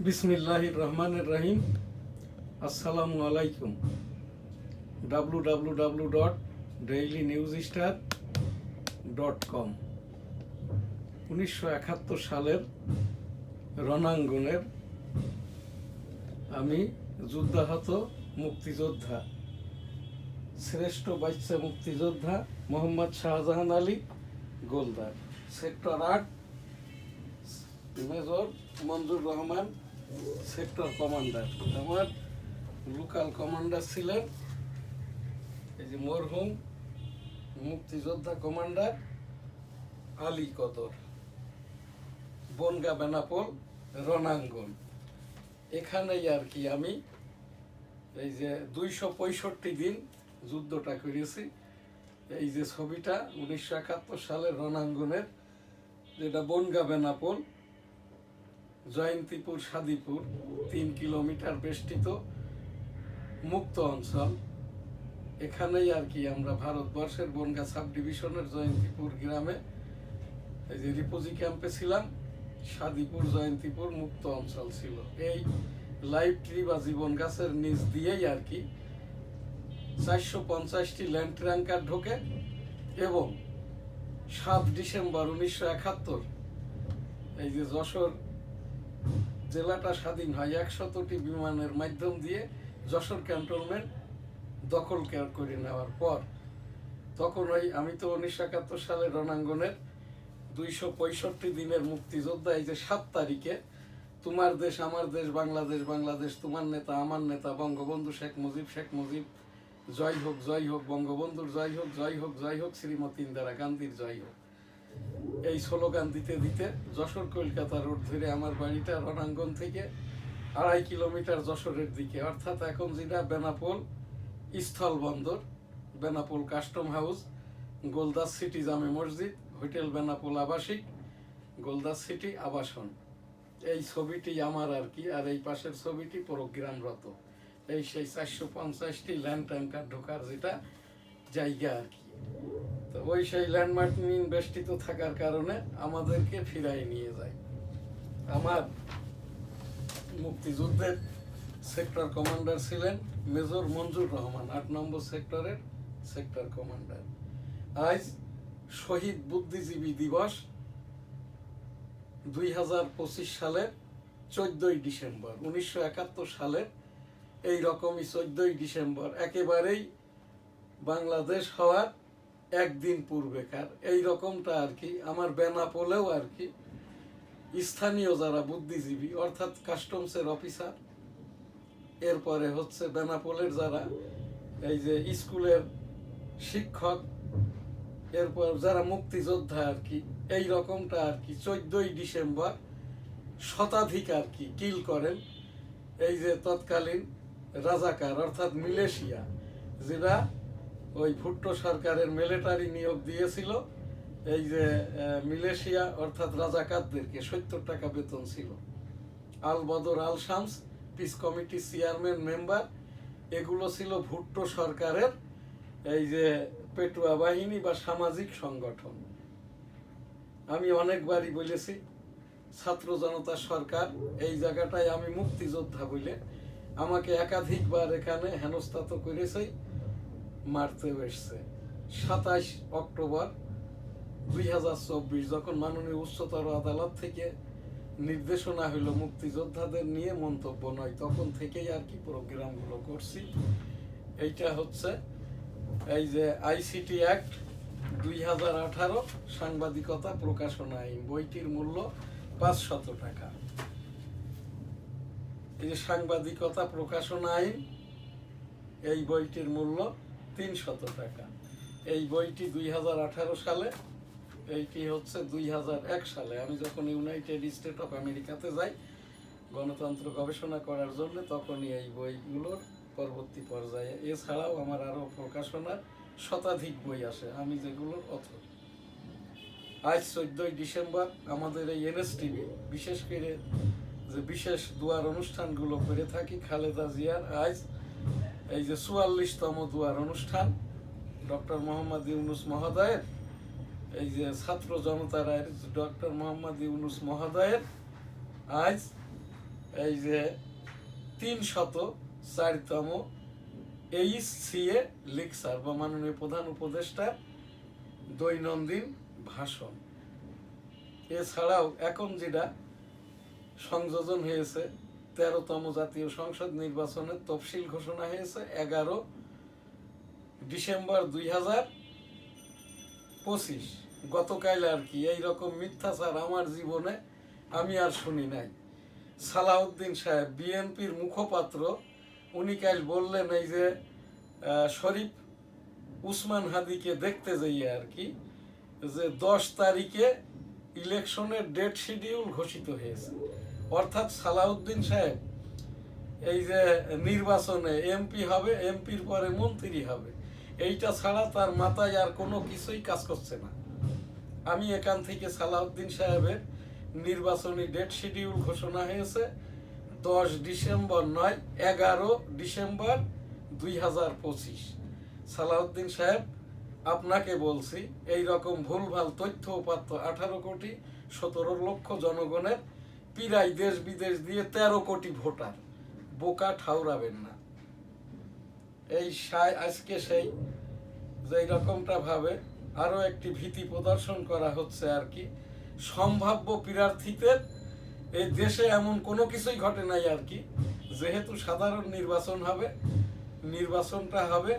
বিসমিল্লাহির রহমানির রহিম। আসসালামু আলাইকুম। www.dailynewsstar.com 1971 সালের রণাঙ্গনের আমি যুদ্ধাহত মুক্তিযোদ্ধা, শ্রেষ্ঠ বাচ্চা মুক্তিযোদ্ধা মোহাম্মদ শাহজাহান আলী গোলদার, সেক্টর 8, মেজর মঞ্জুর রহমান, সেক্টর কমান্ডার। আমার লোকাল কমান্ডার ছিলেন এই যে মরহুম মুক্তিযোদ্ধা কমান্ডার আলী কদর, বনগা বেনাপোল রণাঙ্গন। এখানেই আর কি আমি এই যে 265 দিন যুদ্ধটা করেছি। এই যে ছবিটা 1971 সালের রণাঙ্গনের, যেটা বনগা বেনাপোল জয়ন্তীপুর সাদিপুর 3 কিলোমিটার বেষ্টিত মুক্ত অঞ্চল। এখানেই আর কি আমরা ভারতবর্ষের বনগা সাব ডিভিশনের জয়ন্তীপুর গ্রামে এই যে রিপোজি ক্যাম্পে ছিলাম। সাদিপুর জয়ন্তীপুর মুক্ত অঞ্চল ছিল। এই লাইভ ট্রি বা জীবন গাছের নিচ দিয়েই আর কি 450টি ল্যান্ড ট্যাঙ্কার ঢোকে এবং 7 ডিসেম্বর 1971 এই যে যশোর জেলাটা স্বাধীন হয় 100টি বিমানের মাধ্যম দিয়ে যশোর ক্যান্টনমেন্ট দখল করে নেওয়ার পর, তখন ওই আমি তো 1971 সালের রণাঙ্গনের 265 দিনের মুক্তিযোদ্ধা। এই যে 7 তারিখে তোমার দেশ আমার দেশ বাংলাদেশ, বাংলাদেশ তোমার নেতা আমার নেতা, বঙ্গবন্ধু শেখ মুজিব জয় হোক জয় হোক, বঙ্গবন্ধুর জয় হোক জয় হোক জয় হোক, শ্রীমতী ইন্দিরা গান্ধীর জয় হোক, এই স্লোগান দিতে দিতে যশোর কলকাতা রোড ধরে আমার বাড়িটা রণাঙ্গন থেকে 2.5 কিলোমিটার যশোরের দিকে, অর্থাৎ এখন যেটা বেনাপোল স্থল বন্দর, বেনাপোল কাস্টম হাউস, গোলদাস সিটি জামে মসজিদ, হোটেল বেনাপোল আবাসিক, গোলদাস সিটি আবাসন। এই ছবিটি আমার আর কি। আর এই পাশের ছবিটি প্রোগ্রামরত। এই সেই 450টি ল্যান্ড ট্যাঙ্কার ঢোকার যেটা জায়গা আর কি। তো ওই সেই ল্যান্ডমার্কিং বেষ্টিত থাকার কারণে আমাদেরকে ফিরাই নিয়ে যায়। আমার মুক্তিযুদ্ধের সেক্টর কমান্ডার ছিলেন মেজর মঞ্জুর রহমান, 8 নম্বর সেক্টরের সেক্টর কমান্ডার। আজ শহীদ বুদ্ধিজীবী দিবস 2025 সালের 14ই ডিসেম্বর। 1971 সালের এই রকমই 14ই ডিসেম্বর, একেবারেই বাংলাদেশ হওয়ার একদিন পূর্বেকার এই রকমটা আর কি। আমার বেনাপোলেও আর কি স্থানীয় যারা বুদ্ধিজীবী অর্থাৎ কাস্টমসের অফিসার, এরপরে হচ্ছে বেনাপোলের যারা এই যে স্কুলের শিক্ষক, এরপর যারা মুক্তিযোদ্ধা আর কি, এই রকমটা আর কি 14ই ডিসেম্বর শতাধিক আর কি কিল করেন এই যে তৎকালীন রাজাকার অর্থাৎ মিলেশিয়া, যেটা ওই ভুট্টো সরকারের মিলিটারি নিয়োগ দিয়েছিল। এই যে মিলেশিয়া অর্থাৎ রাজাকারদেরকে 70 টাকা বেতন ছিল। Al Badr Al Shams peace committee chairman member, এগুলো ছিল ভুট্টো সরকারের এই যে পেটুয়া বাহিনী বা সামাজিক সংগঠন। আমি অনেকবারই বলেছি ছাত্র জনতা সরকার এই জায়গাটায় আমি মুক্তিযোদ্ধা বলে আমাকে একাধিকবার এখানে হেনস্থা তো করেছে, মারতে এসছে। 27 অক্টোবর 2024 যখন মাননীয় উচ্চতর আদালত থেকে নির্দেশনা হইল মুক্তিযোদ্ধাদের নিয়ে মন্তব্য নয়, তখন থেকেই আর কি প্রোগ্রামগুলো করছি। এইটা হচ্ছে এই যে আইসিটি অ্যাক্ট 2018 সাংবাদিকতা প্রকাশনা আইন, বইটির মূল্য 500 টাকা। এই যে সাংবাদিকতা প্রকাশনা আইন, এই বইটির মূল্য 300 টাকা। এই বইটি 2018 সালে, এইটি হচ্ছে 2001 সালে আমি যখন ইউনাইটেড স্টেট অফ আমেরিকাতে যাই গণতন্ত্র গবেষণা করার জন্য, তখনই এই বইগুলোর পরবর্তী পর্যায়ে। এছাড়াও আমার আরও প্রকাশনার শতাধিক বই আসে, আমি যেগুলোর অথর। আজ 14ই ডিসেম্বর আমাদের এই এনএসটিভি বিশেষ করে যে বিশেষ দুয়ার অনুষ্ঠানগুলো করে থাকি, খালেদা জিয়ার আজ এই যে 44তম দুয়ার অনুষ্ঠান, ডক্টর মোহাম্মদ ইউনুস মহোদয়ের এই যে ছাত্র জনতার ডক্টর মোহাম্মদ ইউনুস মহোদয়ের আজ এই যে 304তম HCA লেকচার বা মাননীয় প্রধান উপদেষ্টা দৈনন্দিন ভাষণ। এছাড়াও এখন যেটা সংযোজন হয়েছে 13তম জাতীয় সংসদ নির্বাচনের তফসিল ঘোষণা হয়েছে 11 ডিসেম্বর 2025। গতকাল আর কি এইরকম মিথ্যাচার আমার জীবনে আমি আর শুনি নাই। সালাউদ্দিন সাহেব বিএনপির মুখপাত্র, উনি কাল বললেন এই যে শরীফ উসমান হাদিকে দেখতে যাইয়ে আর কি, যে 10 তারিখে ইলেকশনের ডেট শিডিউল ঘোষিত হয়েছে। অর্থাৎ সালাউদ্দিন সাহেব এই যে নির্বাচনে এমপি হবে, এমপির পরে মন্ত্রী হবে, এইটা ছাড়া তার মাথায় আর কোনো কিছুই কাজ করছে না। আমি এখান থেকে সালাউদ্দিন সাহেবের নির্বাচনী ডেট শিডিউল ঘোষণা হয়েছে 10 ডিসেম্বর নয় 11 ডিসেম্বর 2025। সালাউদ্দিন সাহেব, আপনাকে বলছি এই রকম ভুলভাল তথ্য উপাত্ত 18 কোটি 17 লক্ষ জনগণের প্রায় দেশ বিদেশ দিয়ে 13 কোটি ভোটার বোকা ঠাউরাবেন না। এই আজকে সেই যে রকমটা ভাবে আরো একটি ভীতি প্রদর্শন করা হচ্ছে আর কি, সম্ভাব্য প্রার্থীদের এই দেশে এমন কোনো কিছুই ঘটে নাই আর কি, যেহেতু সাধারণ নির্বাচন হবে, নির্বাচনটা হবে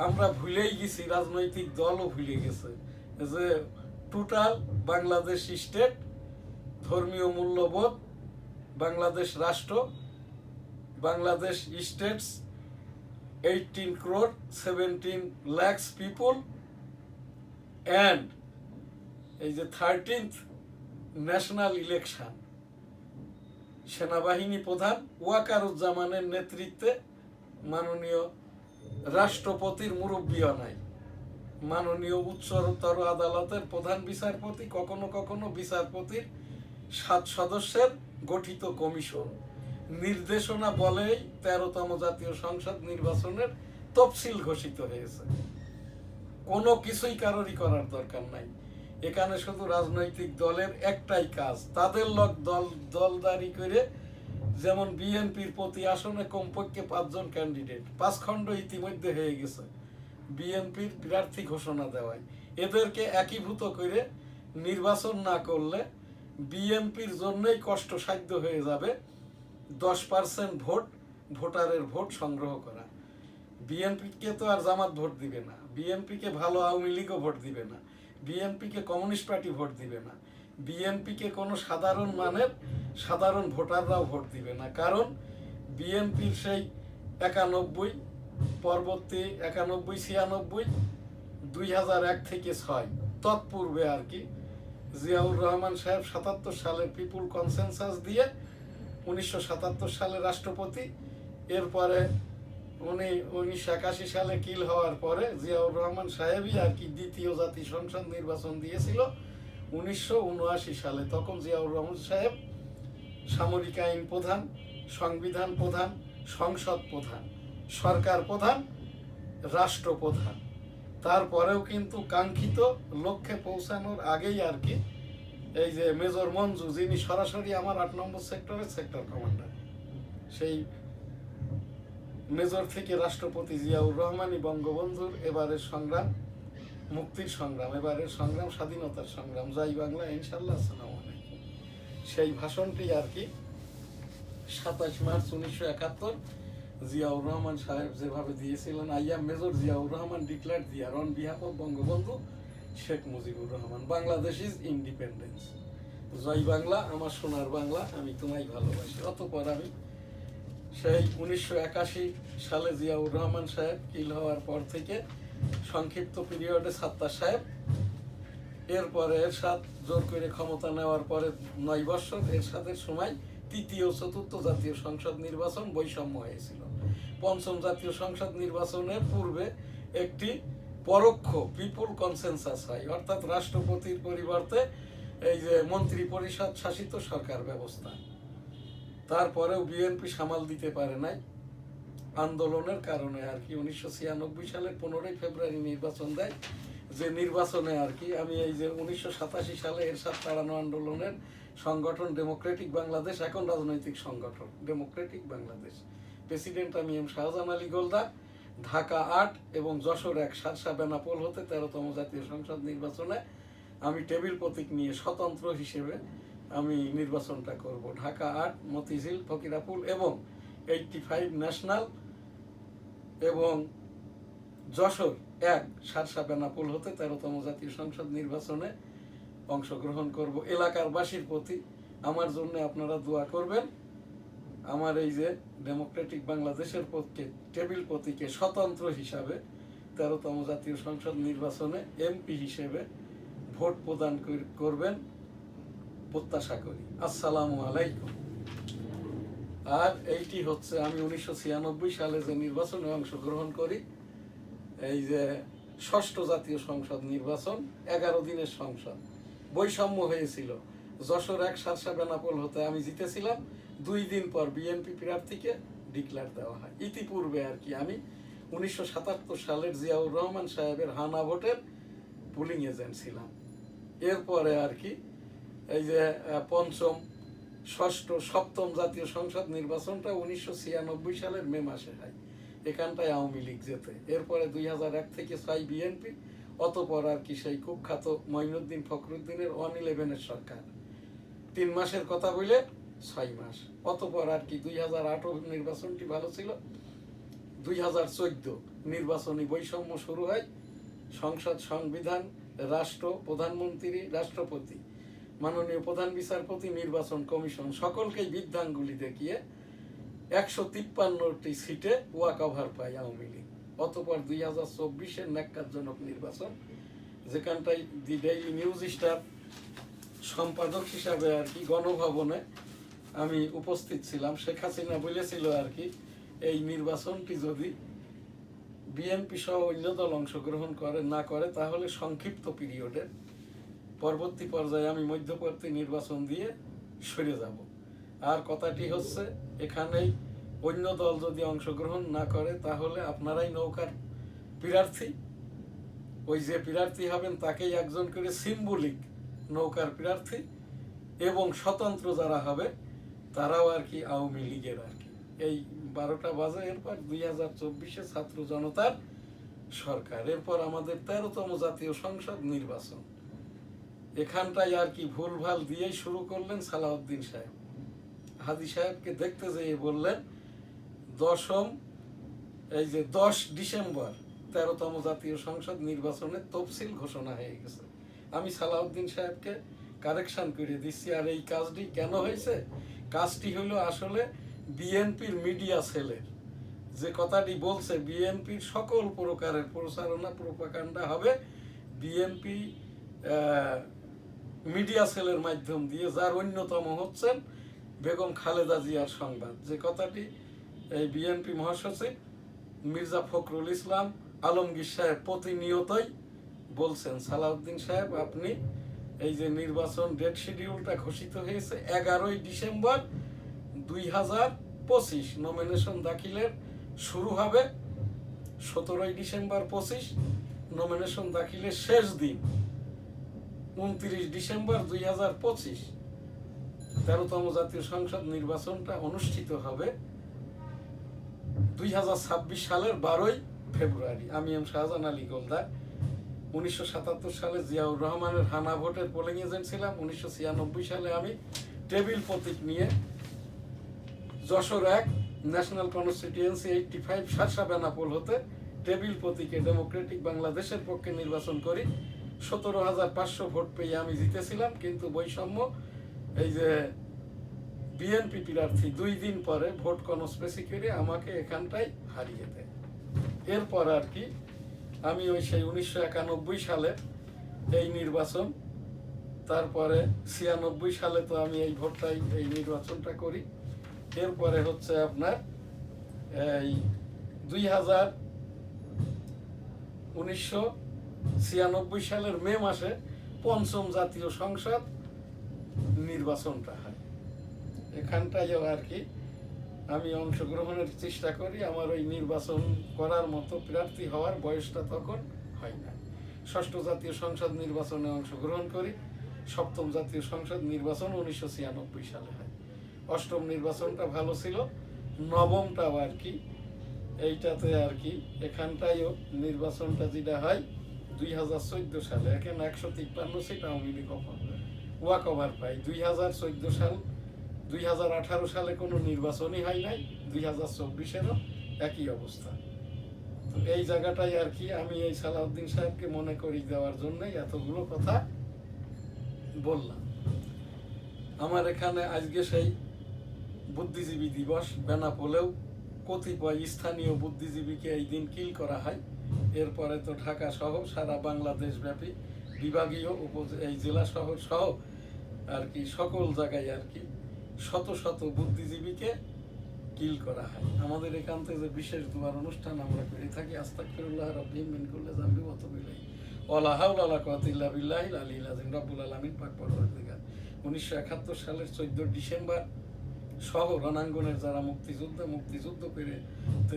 আমরা ভুলেই গেছি, রাজনৈতিক দলও ভুলে গেছে যে টোটাল বাংলাদেশ স্টেট, ধর্মীয় মূল্যবোধ, বাংলাদেশ রাষ্ট্র, Bangladesh states 18 crore 17 lakhs people and এই যে 13th ন্যাশনাল ইলেকশন, সেনাবাহিনী প্রধান ওয়াকারুজ্জামানের নেতৃত্বে মাননীয় রাষ্ট্রপতির মুরব্বিয়ানায় মাননীয় উচ্চতর আদালতের প্রধান বিচারপতি, কখনো কখনো বিচারপতির 7 সদস্যের গঠিত কমিশন নির্দেশনা বলেই 13তম জাতীয় সংসদ নির্বাচনের তফসিল ঘোষিত হয়েছে। কোনো কিছুই কারোরই করার দরকার নাই। এখানে শুধু রাজনৈতিক দলের একটাই কাজ, তাদের দলদারি করে, যেমন বিএনপির প্রতি আসনে কমপক্ষে 5 জন ক্যান্ডিডেট, 5 খণ্ড ইতিমধ্যে হয়ে গেছে বিএনপির প্রার্থী ঘোষণা দেওয়ায়, এদেরকে একীভূত করে নির্বাচন না করলে বিএনপির জন্যই কষ্টসাধ্য হয়ে যাবে 10% ভোটারের ভোট সংগ্রহ করা। বিএনপিকে তো আর জামাত ভোট দিবে না, বিএনপিকে ভালো আওয়ামী লীগও ভোট দিবে না, বিএনপিকে কমিউনিস্ট পার্টি ভোট দিবে না, বিএনপিকে কোনো সাধারণ ভোটাররাও ভোট দিবে না। কারণ বিএনপির সেই 91 পরবর্তী 91 96 2001 থেকে 6 তৎপূর্বে আর কি জিয়াউর রহমান সাহেব 77 সালের পিপুল কনসেনসাস দিয়ে 1977 সালে রাষ্ট্রপতি, এরপরে উনি 1981 সালে কিল হওয়ার পরে জিয়াউর রহমান সাহেবই আর কি দ্বিতীয় জাতীয় সংসদ নির্বাচন দিয়েছিল 1979 সালে। তখন জিয়াউর রহমান সাহেব সামরিক আইন প্রধান, সংবিধান প্রধান, সংসদ প্রধান, সরকার প্রধান, রাষ্ট্রপ্রধান। তারপরেও কিন্তু কাঙ্ক্ষিত লক্ষ্যে পৌঁছানোর আগেই আর কি এই যে মেজর মঞ্জু, যিনি সরাসরি আমার 8 নম্বর সেক্টরের সেক্টর কমান্ডার, সেই মেজর থেকে রাষ্ট্রপতি জিয়াউর রহমানই বঙ্গবন্ধুর এবারের সংগ্রাম মুক্তির সংগ্রাম, এবারের সংগ্রাম স্বাধীনতার সংগ্রাম, জয় বাংলা ইনশাআল্লাহ, আসসালামু আলাইকুম, সেই ভাষণটি আর কি 27 মার্চ 1971 জিয়াউর রহমান সাহেব যেভাবে দিয়েছিলেন, I am Major Ziaur Rahman declare dear on behalf of Bangabandhu Sheikh Mujibur Rahman, Bangladesh is independence, Joy Bangla Amar Sonar Bangla, আমি তোমায় ভালোবাসি। অতঃপর আমি সেই 1981 সালে জিয়াউর রহমান সাহেব কিল হওয়ার পর থেকে সংক্ষিপ্ত পিরিয়ডে সাত্তার সাহেব, এরপরে এরশাদ জোর করে ক্ষমতা নেওয়ার পরে 9 বছর এরশাদের সময় তৃতীয় চতুর্থ জাতীয় সংসদ নির্বাচন বৈষম্য হয়েছিল। পঞ্চম জাতীয় সংসদ নির্বাচনের পূর্বে একটি পরোক্ষ পিপুল কনসেনসাস হয়, অর্থাৎ রাষ্ট্রপতির পরিবর্তে এই যে মন্ত্রী পরিষদ শাসিত সরকার ব্যবস্থা। তারপরেও বিএনপি সামাল দিতে পারে নাই আন্দোলনের কারণে আর কি 1996 সালের 15 ফেব্রুয়ারি নির্বাচন দেয়, যে নির্বাচনে আর কি আমি এই যে 1987 সালে এরশাদ তাড়ানো আন্দোলনের সংগঠন ডেমোক্রেটিক বাংলাদেশ, এখন রাজনৈতিক সংগঠন ডেমোক্রেটিক বাংলাদেশ। প্রেসিডেন্ট আমি এম শাহজাহান আলী গোলদার। ঢাকা ৮ এবং যশোর ১ শার্শা বেনাপোল হতে ১৩তম জাতীয় সংসদ নির্বাচনে আমি টেবিল প্রতীক নিয়ে স্বতন্ত্র হিসেবে আমি নির্বাচনটা করব। ঢাকা ৮, মতিঝিল, ফকিরাপুল এবং 85 ন্যাশনাল এবং যশোর ১ শার্শা বেনাপোল হতে ১৩তম জাতীয় সংসদ নির্বাচনে অংশগ্রহণ করব। এলাকার বাসীর প্রতি আমার জন্য আপনারা দোয়া করবেন। আমার এই যে ডেমোক্রেটিক বাংলাদেশের পক্ষে টেবিল প্রতীকে স্বতন্ত্র হিসাবে ১৩তম জাতীয় সংসদ নির্বাচনে এমপি হিসেবে ভোট প্রদান করবেন প্রত্যাশা করি। আসসালামু আলাইকুম। আর এইটি হচ্ছে আমি ১৯৯৬ সালে যে নির্বাচনে অংশগ্রহণ করি, এই যে ষষ্ঠ জাতীয় সংসদ নির্বাচন, ১১ দিনের সংসদ, বৈষম্য হয়েছিল। যশোর ১ শার্শা বেনাপোল হতে আমি জিতেছিলাম, 2 দিন পর বিএনপি প্রার্থীকে ডিক্লেয়ার দেওয়া হয়। ইতিপূর্বে আর কি আমি ১৯৭৭ সালের জিয়াউর রহমান সাহেবের হানা ভোটের পুলিং এজেন্ট ছিলাম। এরপরে আর কি এই যে পঞ্চম, ষষ্ঠ, সপ্তম জাতীয় সংসদ নির্বাচনটা ১৯৯৬ সালের মে মাসে হয়। এখানটায় আওয়ামী লীগ যেতে। এরপরে ২০০১ থেকে ৬ বিএনপি, অতপর আর কি সেই কুখ্যাত মঈনুদ্দিন ফখরুদ্দিনের 111-এর সরকার 3 মাসের কথা বলে 6 মাস। অতপর আর কি ২০১৮ নির্বাচনটি ভালো ছিল। ২০১৪ নির্বাচনী বৈষম্য শুরু হয়। সংসদ, সংবিধান, রাষ্ট্র, প্রধানমন্ত্রী, রাষ্ট্রপতি, মাননীয় প্রধান বিচারপতি, নির্বাচন কমিশন সকলকেই বৃদ্ধাঙ্গুলি দেখিয়ে ১৫৩টি সিটে ওয়াক ওভার পায় আওয়ামী লীগ। অতপর ২০২৪-এর ন্যাক্কারজনক নির্বাচন, যেখানটায় দি ডেইলি নিউজ স্টার সম্পাদক হিসাবে আর কি গণভবনে আমি উপস্থিত ছিলাম। শেখ হাসিনা বলেছিল আর কি এই নির্বাচনটি যদি বিএনপি সহ অন্য দল অংশগ্রহণ না করে তাহলে সংক্ষিপ্ত পিরিয়ডে পরবর্তী পর্যায়ে আমি মধ্যবর্তী নির্বাচন দিয়ে সরে যাব। আর কথাটি হচ্ছে এখানেই অন্য দল যদি অংশগ্রহণ না করে তাহলে আপনারাই নৌকার প্রার্থী, ওই যে প্রার্থী হবেন তাকেই একজন করে সিম্বলিক নৌকার প্রার্থী, এবং স্বতন্ত্র যারা হবে তারাও আর কি আওয়ামী লীগের আর কি। এই 12টা বাজে। এরপর 2024-এ ছাত্র জনতার সরকার, এরপর আমাদের 13তম জাতীয় সংসদ নির্বাচন। এখানটায় আর কি ভুলভাল দিয়েই শুরু করলেন সালাউদ্দিন সাহেব। হাদি সাহেবকে দেখতে যেয়ে বললেন 10 ডিসেম্বর 13তম জাতীয় সংসদ নির্বাচনের তফসিল ঘোষণা হয়ে গেছে। আমি সালাউদ্দিন সাহেবকে কারেকশন করে দিচ্ছি। আর এই কাজটি কেন হয়েছে? কাজটি হলো আসলে বিএনপির মিডিয়া সেলের যে কথাটি বলছে, বিএনপির সকল প্রকারের প্রচারণা প্রোপাগান্ডা হবে বিএনপি মিডিয়া সেলের মাধ্যম দিয়ে, যার অন্যতম হচ্ছেন বেগম খালেদা জিয়ার সংবাদ। যে কথাটি এই বিএনপি মহাসচিব মির্জা ফখরুল ইসলাম আলমগীর সাহেব প্রতিনিয়তই বলছেন, সালাউদ্দিন সাহেব আপনি এই যে নির্বাচন ডেট শিডিউলটা ঘোষিত হয়েছে 11 ডিসেম্বর 2025, নমিনেশন দাখিলের শুরু হবে 17 ডিসেম্বর 25, নমিনেশন দাখিলের শেষ দিন 29 ডিসেম্বর 2025। 13তম জাতীয় সংসদ নির্বাচনটা অনুষ্ঠিত হবে 2026 সালের 12 ফেব্রুয়ারি। আমি এম শাহজাহান আলী গোলদার 1977 সালে জিয়াউর রহমানের হানা ভোটের পোলিং এজেন্ট ছিলাম। 1996 সালে আমি টেবিল প্রতীক নিয়ে যশোর 1 ন্যাশনাল কনস্টিটিউয়েন্সি 85 শার্শা বেনাপোল হতে টেবিল প্রতীকে ডেমোক্রেটিক বাংলাদেশের পক্ষে নির্বাচন করি। 17,500 ভোট পেয়ে আমি জিতেছিলাম, কিন্তু বৈষম্য এই যে বিএনপি প্রার্থী 2 দিন পরে ভোট কনস্পেসি করে আমাকে এখানটায় হারিয়ে দেয়। এরপর আর কি আমি ওই সেই 1991 সালে এই নির্বাচন, তারপরে 96 সালে তো আমি এই ভোটটাই এই নির্বাচনটা করি। এরপরে হচ্ছে আপনার এই 1996 সালের মে মাসে 5ম জাতীয় সংসদ নির্বাচনটা হয়। এখানটায়ও আর কি আমি অংশগ্রহণের চেষ্টা করি। আমার ওই নির্বাচন করার মতো প্রার্থী হওয়ার বয়সটা তখন হয় না। 6ষ্ঠ জাতীয় সংসদ নির্বাচনে অংশগ্রহণ করি। সপ্তম জাতীয় সংসদ নির্বাচন 1996 সালে হয়। অষ্টম নির্বাচনটা ভালো ছিল, নবমটাও আর কি এইটাতে আর কি এখানটাইও নির্বাচনটা যেটা হয় 2014 সালে, এখানে 153 seat Awami League walk over পায়। 2014 সাল 2018 সালে কোনো নির্বাচনই হয় নাই, 2024-এরও একই অবস্থা। তো এই জায়গাটাই আর কি আমি এই সালাউদ্দিন সাহেবকে মনে করি দেওয়ার জন্যই এতগুলো কথা বললাম। আমার এখানে আজকে সেই বুদ্ধিজীবী দিবস, বেনাপোলেও কতিপয় স্থানীয় বুদ্ধিজীবীকে এই দিন কিল করা হয়। এরপরে তো ঢাকা সহ সারা বাংলাদেশ ব্যাপী বিভাগীয় এই জেলা শহর সহ আর কি সকল জায়গায় আর কি শত শত বুদ্ধিজীবীকে কিল করা হয়। আমাদের এখান থেকে যে বিশেষ দুয়ার অনুষ্ঠান আমরা করে থাকি, আস্তাগফিরুল্লাহ রাব্বিহি মিন কুল্লি যামবি ওয়া তুবু ইলাইহি ওয়ালা হাওলা ওয়ালা কুওয়াতা ইল্লা বিল্লাহিল আলিয়্যিল আযীম। রব্বুল আলামিন পাক পরওয়ারদিগার 1971 সালের 14 ডিসেম্বর সহ রণাঙ্গনের যারা মুক্তিযুদ্ধ করে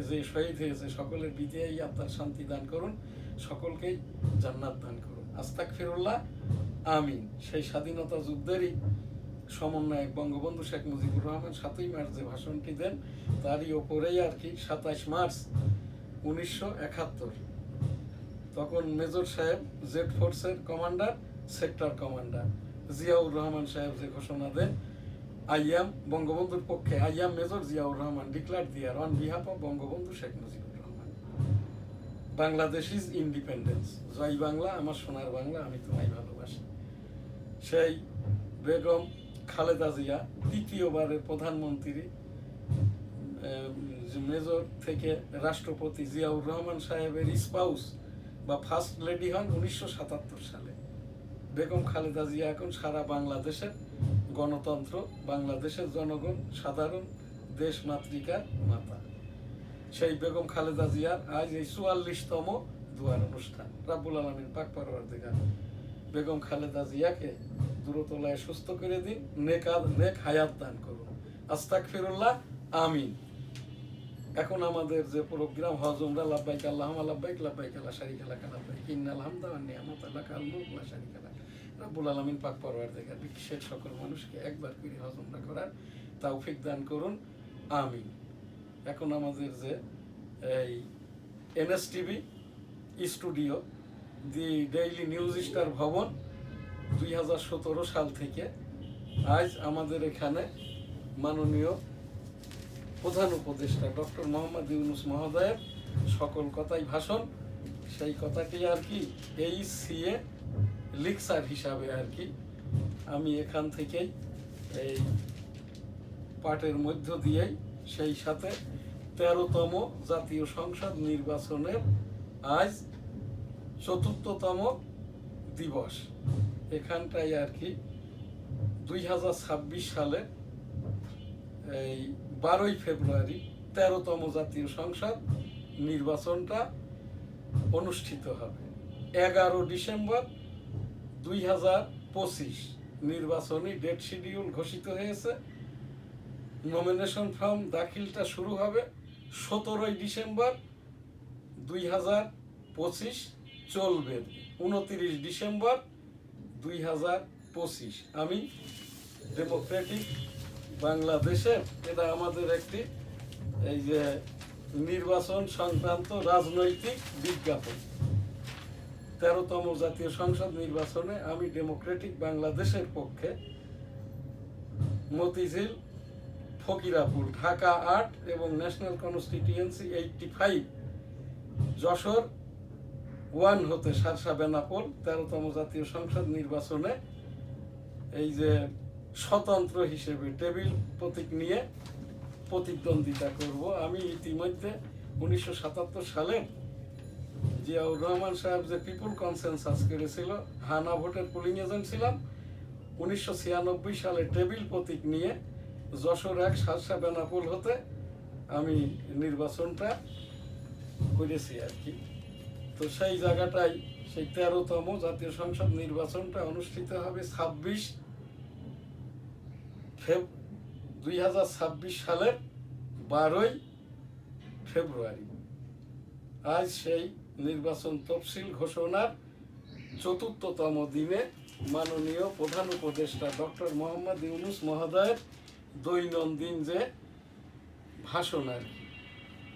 যে শহীদ হয়েছে সকলের বিজয়ী আত্মার শান্তি দান করুন, সকলকেই জান্নাত দান করুন। আস্তাগফিরুল্লাহ আমিন। সেই স্বাধীনতা যুদ্ধেরই সমন্বয়ক বঙ্গবন্ধু শেখ মুজিবুর রহমান 7ই মার্চ যে ভাষণটি দেন তারই ওপরেই আর কি 27 মার্চ 1971 তখন মেজর সাহেব জেড ফোর্সের commander, sector commander Ziaur Rahman সাহেব যে ঘোষণা দেন, বঙ্গবন্ধুর পক্ষে Major Ziaur Rahman declare dear on behalf of Bangabandhu Sheikh Mujibur Rahman, Bangladesh is independence. Joy Bangla, Amar Sonar Bangla, আমি তোমায় ভালোবাসি। সেই বেগম খালেদা জিয়া তৃতীয়বারের প্রধানমন্ত্রী, মেজর থেকে রাষ্ট্রপতি জিয়াউর রহমান সাহেবের স্পাউস বা ফার্স্ট লেডি হন 1977 সালে। বেগম খালেদা জিয়া এখন সারা বাংলাদেশের গণতন্ত্র, বাংলাদেশের জনগণ, সাধারণ দেশ মাতৃকার মাতা। সেই বেগম খালেদা জিয়ার আজ এই 44তম দুয়ার অনুষ্ঠান। রব্বুল আলামিন পাক পরওয়ারদিগার বেগম খালেদা জিয়াকে দ্রুতলয়ে সুস্থ করে দিন, নেক হায়াত দান করুন। আস্তাগফিরুল্লাহ আমিন। এখন আমাদের যে প্রোগ্রাম হজ উমরা লাব্বাইক আল্লাহুম্মা লাব্বাইক লাব্বাইক লা শারীকা লাক লাব্বাইক ইন্নাল হামদা ওয়ান নি'মাতা লাকাল মুলক লা শারীকা লাক। রব্বুল আলামিন পাক পরওয়ারদিগার বিশ্বের সকল মানুষকে একবার করে হজ উমরা করার তৌফিক দান করুন, আমিন। এখন আমাদের যে এই এনএসটিভি স্টুডিও, দি ডেইলি নিউজ স্টার ভবন 2017 সাল থেকে আজ আমাদের এখানে মাননীয় প্রধান উপদেষ্টা ডক্টর মোহাম্মদ ইউনূস মহোদয়ের সকল কথাই ভাষণ, সেই কথাটি আর কি এই সিএ লিকচার হিসাবে আর কি আমি এখান থেকেই এই পাঠের মধ্য দিয়েই সেই সাথে 13তম জাতীয় সংসদ নির্বাচনের আজ 4র্থতম দিবস, এখানটাই আর কি 2026 সালে এই 12ই ফেব্রুয়ারি 13তম জাতীয় সংসদ নির্বাচনটা অনুষ্ঠিত হবে। 11 ডিসেম্বর 2025 নির্বাচনী ডেট শিডিউল ঘোষিত হয়েছে। নমিনেশন ফর্ম দাখিলটা শুরু হবে 17ই ডিসেম্বর 2025, চলবে 29 ডিসেম্বর 2025। আমি ডেমোক্রেটিক বাংলাদেশের, এটা আমাদের একটি এই যে নির্বাচন সংক্রান্ত রাজনৈতিক বিজ্ঞাপন। 13তম জাতীয় সংসদ নির্বাচনে আমি ডেমোক্রেটিক বাংলাদেশের পক্ষে মতিঝিল, ফকিরাপুর, ঢাকা 8 এবং ন্যাশনাল কনস্টিটিউয়েন্সি 85, যশোর 1 হতে সারসা বেনাপোল 13তম জাতীয় সংসদ নির্বাচনে এই যে স্বতন্ত্র হিসেবে টেবিল প্রতীক নিয়ে প্রতিদ্বন্দ্বিতা করব। আমি ইতিমধ্যে 1977 সালে জিয়াউর রহমান সাহেব যে পিপুল কনসেনসাস করেছিল, হানা ভোটের পুলিং এজেন্ট ছিলাম। 1996 সালে টেবিল প্রতীক নিয়ে যশোর 1 সারসা বেনাপোল হতে আমি নির্বাচনটা করেছি আর কি। তো সেই জায়গাটাই সেই 13তম জাতীয় সংসদ নির্বাচনটা অনুষ্ঠিত হবে 2026 সালের 12ই ফেব্রুয়ারি। আজ সেই নির্বাচন তফসিল ঘোষণার 4র্থতম দিনে মাননীয় প্রধান উপদেষ্টা ডক্টর মোহাম্মদ ইউনূস মহোদয়ের দৈনন্দিন যে ভাষণ আর কি,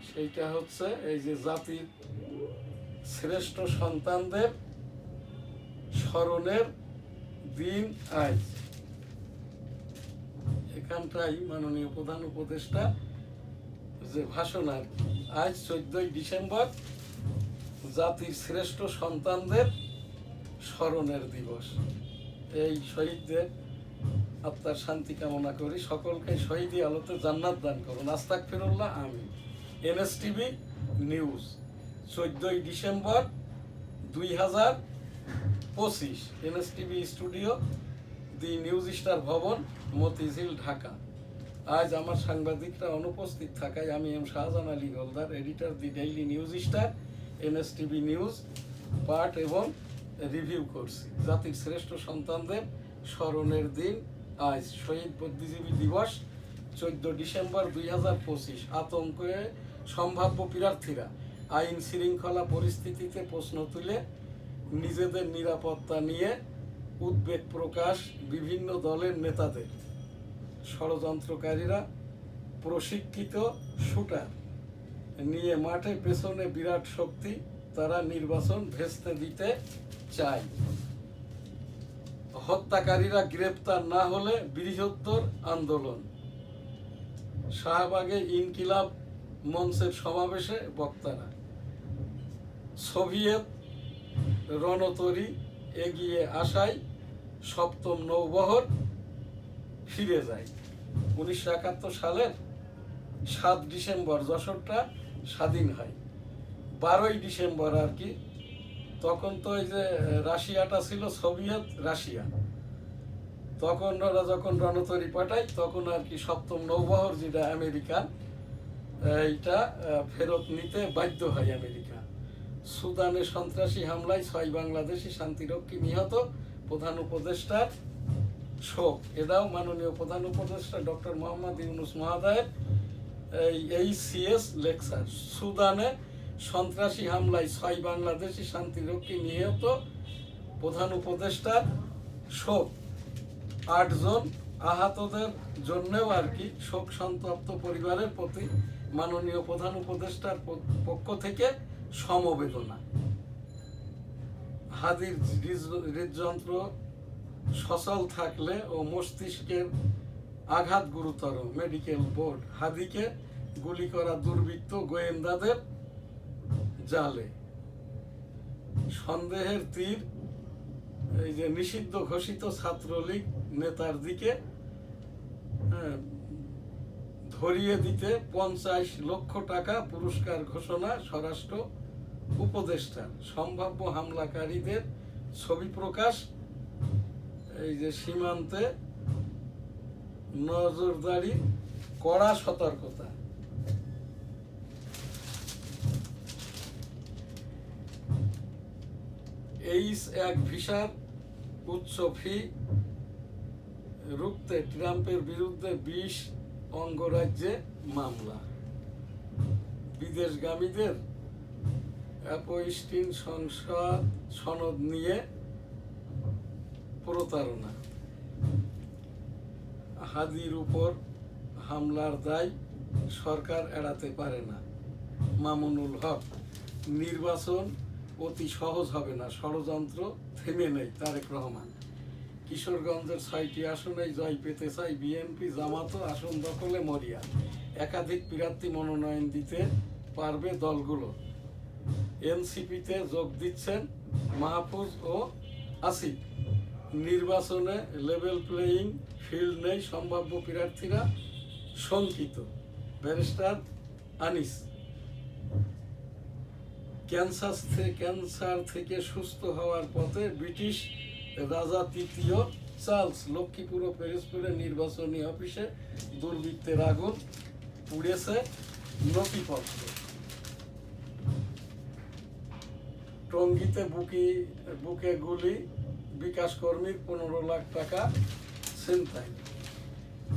সেইটা হচ্ছে এই যে জাতির শ্রেষ্ঠ সন্তানদের স্মরণের দিন আজ। এখানটাই মাননীয় প্রধান উপদেষ্টা যে ভাষণ আর কি, আজ 14ই ডিসেম্বর জাতির শ্রেষ্ঠ সন্তানদের স্মরণের দিবস। এই শহীদদের আত্মার শান্তি কামনা করি, সকলকে শহীদি আলোতে জান্নাত দান করুন। আস্তাগফিরুল্লাহ, আমিন। এনএসটিভি নিউজ 14ই December 2025, NSTV studio, the News Star ভবন, মতিঝিল, ঢাকা। আজ আমার সাংবাদিকরা অনুপস্থিত থাকায় আমি M Shahjahan Ali Goldar, editor, the Daily News Star, NSTV News পাঠ এবং রিভিউ করছি। জাতির শ্রেষ্ঠ সন্তানদের স্মরণের দিন আজ, শহীদ বুদ্ধিজীবী দিবস 14 ডিসেম্বর 2025। আতঙ্কে সম্ভাব্য প্রার্থীরা আইন শৃঙ্খলা পরিস্থিতিতে প্রশ্ন তুলে নিজেদের নিরাপত্তা নিয়ে উদ্বেগ প্রকাশ বিভিন্ন দলের নেতাদের। ষড়যন্ত্রকারীরা প্রশিক্ষিত শুটার নিয়ে মাঠে পেছনে বিরাট শক্তি, তারা নির্বাচন ভেস্তে দিতে চায়। হত্যাকারীরা গ্রেপ্তার না হলে বৃহত্তর আন্দোলন। শাহবাগে ইনকিলাব মঞ্চের সমাবেশে বক্তারা। সোভিয়েত রণতরী এগিয়ে আসায় সপ্তম নৌবহর ফিরে যায়। 1971 সালের 7 ডিসেম্বর যশোরটা স্বাধীন হয়। 12ই ডিসেম্বর আর কি, তখন তো এই যে রাশিয়াটা ছিল সোভিয়েত রাশিয়া, তখন ওরা যখন রণতরী পাঠায় তখন আর কি সপ্তম নৌবহর যেটা আমেরিকান, এইটা ফেরত নিতে বাধ্য হয় আমেরিকা। সুদানে সন্ত্রাসী হামলায় 6 বাংলাদেশি শান্তিরক্ষী নিহত, প্রধান উপদেষ্টার শোক। এটাও মাননীয় প্রধান উপদেষ্টা ডক্টর মোহাম্মদ ইউনূস মহোদয়ের এই সিএস লেকচার। সুদানে সন্ত্রাসী হামলায় 6 বাংলাদেশি শান্তিরক্ষী নিহত, প্রধান উপদেষ্টার শোক। 8 জন আহতদের জন্যও আর কি শোক সন্তপ্ত পরিবারের প্রতি মাননীয় প্রধান উপদেষ্টার পক্ষ থেকে সমবেদনা। হাদির হৃদযন্ত্র সচল থাকলে ও মস্তিষ্কের আঘাত গুরুতর, মেডিকেল বোর্ড। হাদিকে গুলি করা দুর্বৃত্ত গোয়েন্দাদের জালে। সন্দেহের তীর এই যে নিষিদ্ধ ঘোষিত ছাত্রলীগ নেতার দিকে ধরিয়ে দিতে 50 লক্ষ টাকা পুরস্কার ঘোষণা স্বরাষ্ট্র উপদেষ্টা। সম্ভাব্য হামলাকারীদের ছবি প্রকাশ, এই যে সীমান্তে নজরদারি, কড়া সতর্কতা। H-1 ভিসার উচ্চ ফি রুখতে ট্রাম্পের বিরুদ্ধে 20 অঙ্গরাজ্যে মামলা। বিদেশগামীদের অ্যাপয়েস্টিন সংসদ সনদ নিয়ে প্রতারণা। হাদির উপর হামলার দায় সরকার এড়াতে পারে না, মামুনুল হক। নির্বাচন অতি সহজ হবে না, ষড়যন্ত্র থেমে নেই, তারেক রহমান। কিশোরগঞ্জের 6টি আসনেই জয় পেতে চাই বিএনপি, জামাতও আসন দখলে মরিয়া। একাধিক প্রার্থী মনোনয়ন দিতে পারবে দলগুলো। এনসিপিতে যোগ দিচ্ছেন মাহফুজ ও আসিফ। নির্বাচনে লেভেল প্লেয়িং ফিল্ড নেই, সম্ভাব্য প্রার্থীরা শঙ্কিত। ব্যারিস্টার আনিস। ক্যান্সার থেকে সুস্থ হওয়ার পথে ব্রিটিশ রাজা 3য় চার্লস। লক্ষ্মীপুর ও পেরিসপুরে নির্বাচনী অফিসে দুর্বৃত্তের আগুন, পুড়েছে নথিপত্র। টঙ্গীতে বুকে গুলি, বিকাশ কর্মীর 15 লাখ টাকা ছিনতাই।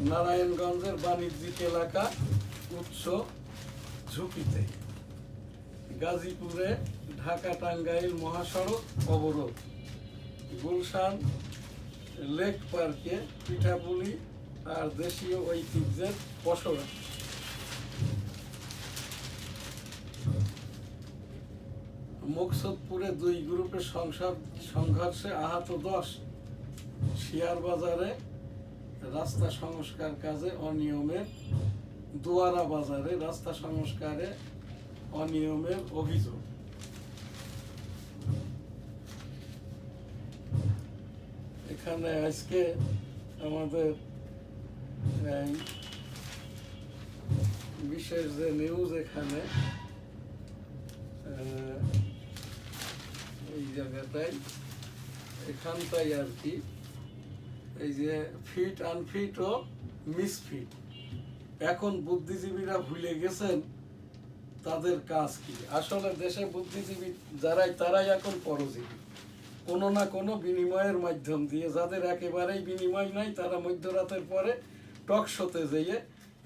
নারায়ণগঞ্জের বাণিজ্যিক এলাকা উচ্চ ঝুঁকিতে। গাজীপুরে ঢাকা টাঙ্গাইল মহাসড়ক অবরোধ। গুলশান লেক পার্কে পিঠাপুলি আর দেশীয় ঐতিহ্যের পসরা। মুকসুদপুরে 2 গ্রুপের সংঘর্ষে আহত 10। শিয়ার বাজারে রাস্তা সংস্কার কাজে অনিয়মের দোয়ারা বাজারে রাস্তা সংস্কারে অনিয়মের অভিযোগ। এখানে আজকে আমাদের বিশেষ যে নিউজ এখানে এই জায়গাটাই এখানটাই আর কি, এই যে ফিট আনফিট ও মিসফিট। এখন বুদ্ধিজীবীরা ভুলে গেছেন তাদের কাজ কি। আসলে দেশে বুদ্ধিজীবী তারাই এখন পরজীবী। কোনো না কোনো বিনিময়ের মাধ্যম দিয়ে, যাদের একেবারেই বিনিময় নাই তারা মধ্যরাতের পরে টক শোতে যেয়ে,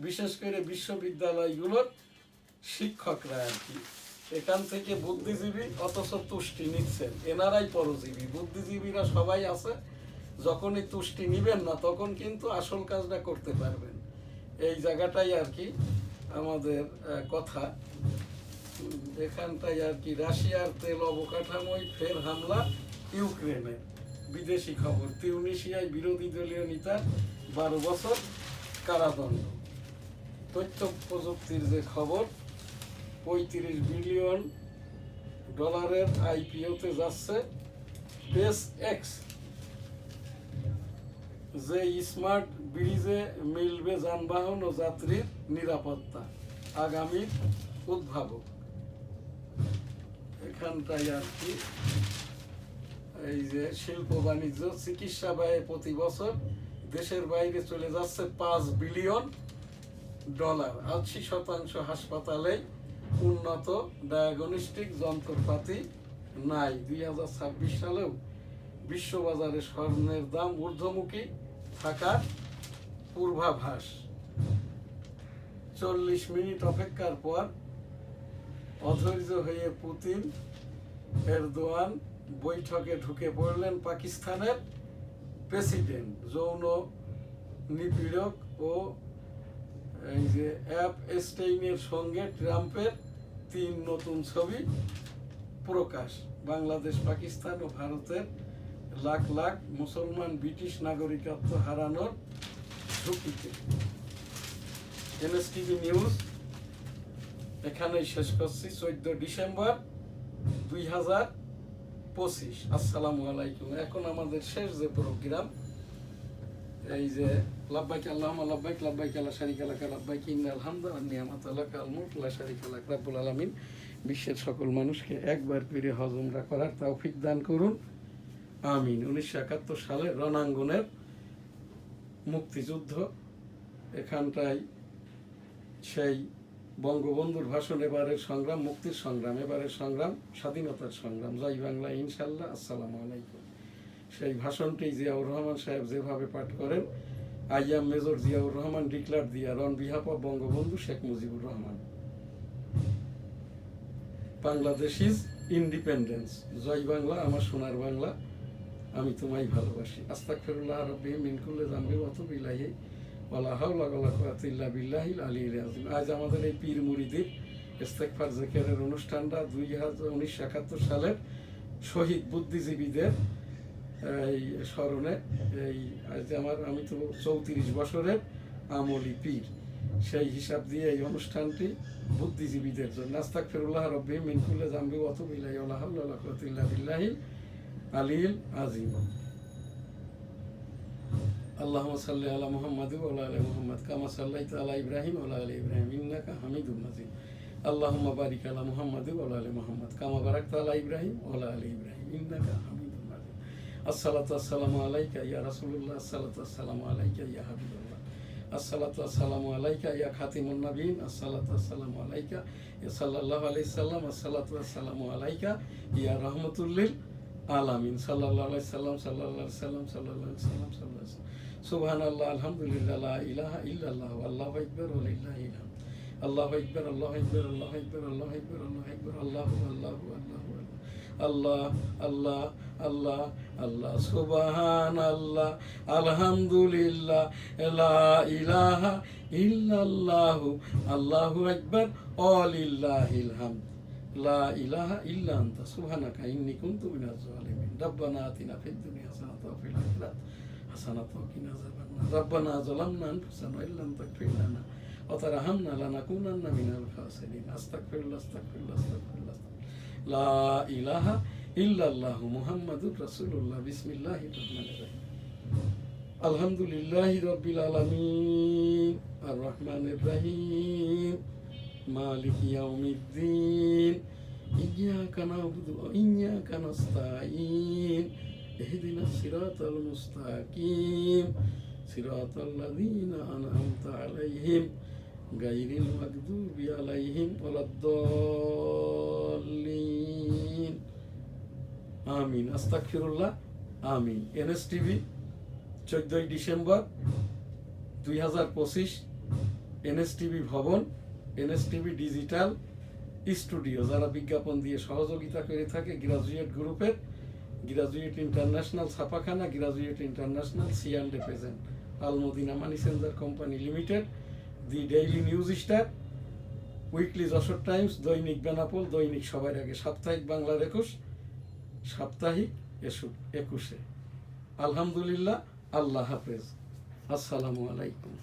বিশেষ করে বিশ্ববিদ্যালয়গুলোর শিক্ষকরা আর কি, এখান থেকে বুদ্ধিজীবী অথচ তুষ্টি নিচ্ছেন। এনারাই পরজীবী। বুদ্ধিজীবীরা সবাই আছে, যখনই তুষ্টি নিবেন না তখন কিন্তু আসল কাজটা করতে পারবেন। এই জায়গাটাই আর কি আমাদের কথা। এখানটাই আর কি রাশিয়ার তেল অবকাঠামোয় ফের হামলা ইউক্রেনের। বিদেশি খবর, তিউনিসিয়ায় বিরোধী দলীয় নেতা 12 বছর কারাদণ্ড। তথ্য প্রযুক্তির যে খবর, $35 বিলিয়ন আইপিওতে যাচ্ছে স্পেস এক্স। যে স্মার্ট ব্রিজে মিলবে যানবাহন ও যাত্রীর নিরাপত্তা, আগামী উদ্ভাবক। এখানটাই আর কি এই যে শিল্প বাণিজ্য, চিকিৎসা ব্যয়ে প্রতি বছর দেশের বাইরে চলে যাচ্ছে $5 বিলিয়ন। 80% হাসপাতালে উন্নত ডায়াগনস্টিক যন্ত্রপাতি নাই। 2026 সালেও বিশ্ববাজারে স্বর্ণের দাম ঊর্ধ্বমুখী থাকার পূর্বাভাস। 40 মিনিট অপেক্ষার পর অধৈর্য হয়ে পুতিন এরদোয়ান বৈঠকে ঢুকে পড়লেন পাকিস্তানের প্রেসিডেন্ট। যৌন নিপীড়ক ও এই যে অ্যাপস্টেইনের সঙ্গে ট্রাম্পের 3 নতুন ছবি প্রকাশ। বাংলাদেশ, পাকিস্তান ও ভারতের লাখ লাখ মুসলমান ব্রিটিশ নাগরিকত্ব হারানোর ঝুঁকিতে। এনএসটিভি নিউজ এখানেই শেষ করছি। 14 ডিসেম্বর 2025। আসসালামু আলাইকুম। এখন আমাদের শেষ যে প্রোগ্রাম, এই যে লাব্বাইক আল্লাহুম্মা লাব্বাইক, লাব্বাইক লা শারীকা লাক, লাব্বাইক ইন্নাল হামদা ওয়ান নি'মাতা লাকা আল মুলক লা শারীকা লাক। রব্বুল আলামিন বিশ্বের সকল মানুষকে একবার করে হজ উমরা করার তৌফিক দান করুন, আমিন। 1971 সালের রণাঙ্গনের মুক্তিযুদ্ধ, এখানটায় সেই বঙ্গবন্ধুর ভাষণ। এবারের সংগ্রাম মুক্তির সংগ্রাম, এবারের সংগ্রাম স্বাধীনতার সংগ্রাম। জয় বাংলা ইনশাল্লাহ। আসসালামু আলাইকুম। সেই ভাষণটি জিয়াউর রহমান সাহেব যেভাবে পাঠ করেন, I am Major Ziaur Rahman declare dear on behalf of Bangabandhu Sheikh Mujibur Rahman. Bangladesh is independence. Joy Bangla, Amar Sonar Bangla, আমি তোমায় ভালোবাসি। আস্তাগফিরুল্লাহ রাব্বি মিন কুল্লি যামবি ওয়া আতুবু ইলাইহি ওয়ালা হাওলা ওয়ালা কুওয়াতা ইল্লা বিল্লাহিল আলিয়্যিল আযীম। আজ আমাদের এই পীর মুরিদের ইস্তেগফার জিকিরের অনুষ্ঠানটা 1971 সালের শহীদ বুদ্ধিজীবীদের এই স্মরণে, এই আজ আমি তো 34 বছরের আমলি পীর, সেই হিসাব দিয়ে এই অনুষ্ঠানটি বুদ্ধিজীবীদের জন্য। আস্তাগফিরুল্লাহ রাব্বি মিন কুল্লি যামবি ওয়া আতুবু ইলাইহি ওয়ালা হাওলা ওয়ালা কুওয়াতা ইল্লা বিল্লাহিল আলিয়্যিল আযীম। আল্লাহুম্মা সাল্লি আলা মুহাম্মাদ ওয়া আলা আলি মুহাম্মাদ কামা সাল্লাইতা আলা ইব্রাহিম ওয়া আলা আলি ইব্রাহিম ইন্নাকা হামিদুম মাজিদ। আল্লাহুম্মা বারিক আলা মুহাম্মাদ ওয়া আলা আলি মুহাম্মাদ কামা বারাকতা আলা ইব্রাহিম ওয়া আলা আলি ইব্রাহিম ইন্নাকা হামিদুম মাজিদ। আসসালাতু ওয়াসসালামু আলাইকা ইয়া রাসূলুল্লাহ, আসসালাতু ওয়াসসালামু আলাইকা ইয়া হাবিবাল্লাহ, আসসালাতু ওয়াসসালামু আলাইকা ইয়া খাতিমুন নবিয়্যিন, আসসালাতু ওয়াসসালামু আলাইকা ইয়া সাল্লাল্লাহু আলাইহি সাল্লাম, আসসালাতু ওয়াসসালামু আলাইকা ইয়া রাহমাতুল লিল আলামিন। সাল্লাল্লাহু আলাইহি সাল্লাম, সাল্লাল্লাহু আলাইহি সাল্লাম, সাল্লাল্লাহু আলাইহি সাল্লাম, সাল্লাল্লাহু আলাইহি সাল্লাম। সুবহানাল্লাহ, আলহামদুলিল্লাহ, লা ইলাহা ইল্লাল্লাহ, আল্লাহু আকবার ওয়া লিল্লাহিল হামদ। আল্লাহু আকবার, আল্লাহু আকবার, আল্লাহু আকবার, আল্লাহু আকবার, আল্লাহু আকবার, আল্লাহু আল্লাহু আল্লাহু আল্লাহ আল্লাহ আল্লাহ আল্লাহ সুবহান আল্লাহ আলহামদুলিল্লাহ লা ইলাহা ইল্লাল্লাহু আল্লাহু আকবার ওয়ালিল্লাহিল হামদ লা ইলাহা ইল্লা আনতা সুবহানাকা ইন্নী কুনতু মিনাজ জালিমিন রব্বানা আতিনা ফিদ দুনিয়া হাসানাতাও ওয়া ফিল আখিরাতি হাসানাতাও ওয়া কিনা আযাবান্নার রব্বানা যালামনা আনফুসানা ওয়া ইল্লাম তাগফির লানা ওয়া তারহামনা লানাকুনান্না মিনাল খাসিরিন আস্তাগফিরুল্লাহ আস্তাগফিরুল্লাহ আস্তাগফিরুল্লাহ লা ইলাহা ইল্লাল্লাহু মুহাম্মাদুর রাসূলুল্লাহ বিসমিল্লাহির রহমানির রহিম আলহামদুলিল্লাহি রাব্বিল আলামিন আর রহমানির রহিম মালিক ইয়াউমিদ্দিন ইয়্যাকা না'বুদু ওয়া ইয়্যাকা নাস্তাঈন ইহদিনাস সিরাতাল মুস্তাকিম সিরাতাল লাযীনা আন'আমতা আলাইহিম গায়রিল মাগদুবি আলাইহিম ওয়ালাদ-দাল্লিন আমিন আস্তাগফিরুল্লাহ আমিন এনএসটিভি 14ই ডিসেম্বর 2025 এনএসটিভি ভবন এনএসটিভি ডিজিটাল স্টুডিও যারা বিজ্ঞাপন দিয়ে সহযোগিতা করে থাকে গ্রাজুয়েট গ্রুপের গ্রাজুয়েট ইন্টারন্যাশনাল ছাপাখানা গ্রাজুয়েট ইন্টারন্যাশনাল সি&এ present Almadina money changer company limited the Daily News Star weekly Jessore Times দৈনিক বেনাপোল দৈনিক সবার আগে সাপ্তাহিক বাংলার 21 সাপ্তাহিক 21 আলহামদুলিল্লাহ আল্লাহ হাফেজ আসসালামু আলাইকুম।